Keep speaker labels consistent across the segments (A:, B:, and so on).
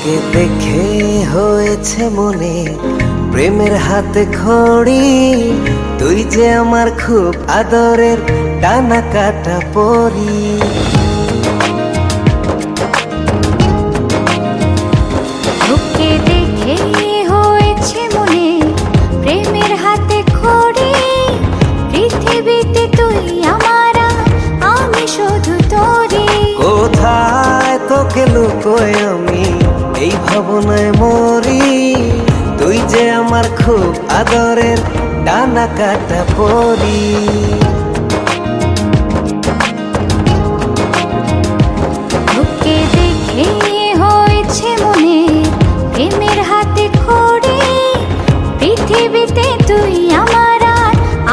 A: তোকে দেখে হয়েছে মনে প্রেমের হাতে খড়ি। তুই যে আমার খুব আদরের ডানা কাটা পরি।
B: তোকে দেখে হয়েছে মনে প্রেমের হাতে খড়ি। পৃথিবীতে তুই আমার, আমি শুধু তোরি।
A: কোথায় তোকে লুকোয় আমি এই ভাবনায় মরি। তুই যে আমার খুব আদরের ডানা কাটা পরি।
B: তোকে দেখে হয়েছে মনে প্রেমের হাতে খড়ি। পৃথিবীতে তুই আমার,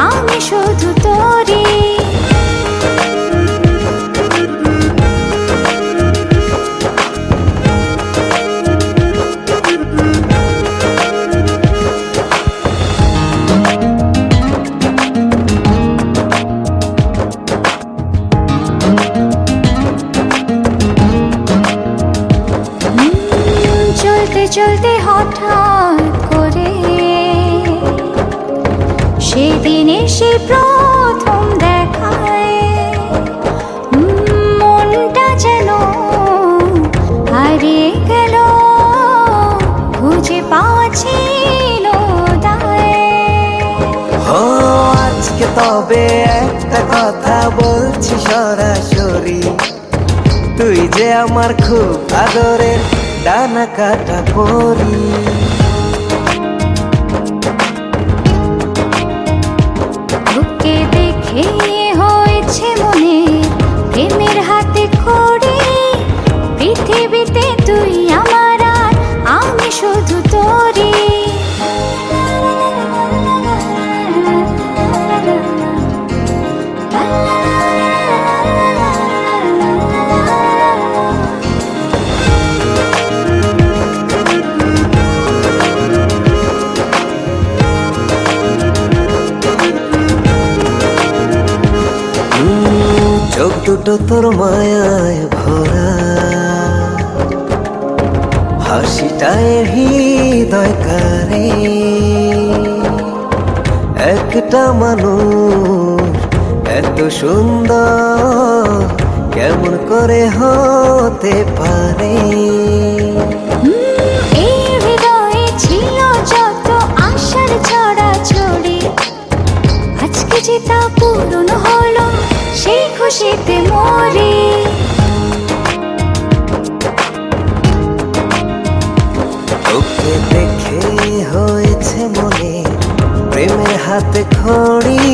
B: আমি শুধু তোরি। চলতে চলতে হঠাৎ করে সেদিন এসে প্রথম দেখায় মনটা যেন হারিয়ে গেল, খুঁজে পাচ্ছিল দায়।
A: ও আজকে তবে একটা কথা বলছি সরাসরি। তুই যে আমার খুব আদরের ডানা কাটা পরি।
B: তোকে দেখে হয়েছে মনে প্রেমের হাতে খড়ি। পৃথিবীতে তুই আমার, আমি শুধু তোরি।
A: চোখ দুটো তোর মায়ায় ভরা, হাসিটায় হৃদয় কারে। একটা মানুষ এত সুন্দর কেমন করে হতে পারে।
B: এই হৃদয়ে ছিল যত আশার ছড়াছড়ি, আজকে যে তা পূরণ হলো, সেই খুশিতে মরি।
A: তোকে দেখে হয়েছে মনে প্রেমের হাতে খড়ি।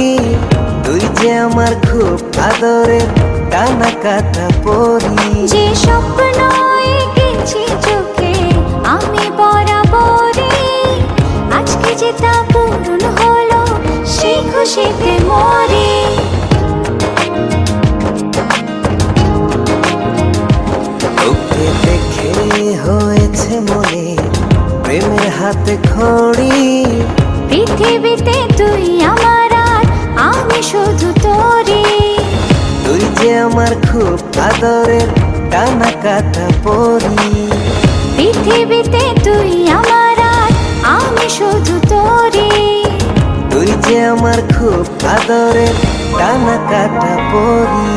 A: তুই যে আমার খুব আদরের ডানা কাটা পরি।
B: যে স্বপ্ন এঁকেছি চোখে আমি বরাবরই, আজকে যে তা পূরণ হলো, সেই খুশিতে মরি।
A: তোকে দেখে হয়েছে মনে প্রেমের হাতে খড়ি।
B: পৃথিবীতে তুই আমার, আমি শুধু তোরি।
A: তুই যে আমার খুব আদরের ডানা কাটা পরি।
B: পৃথিবীতে তুই আমার, আমি শুধু তোরি।
A: তুই যে আমার খুব আদরের ডানা কাটা পরি।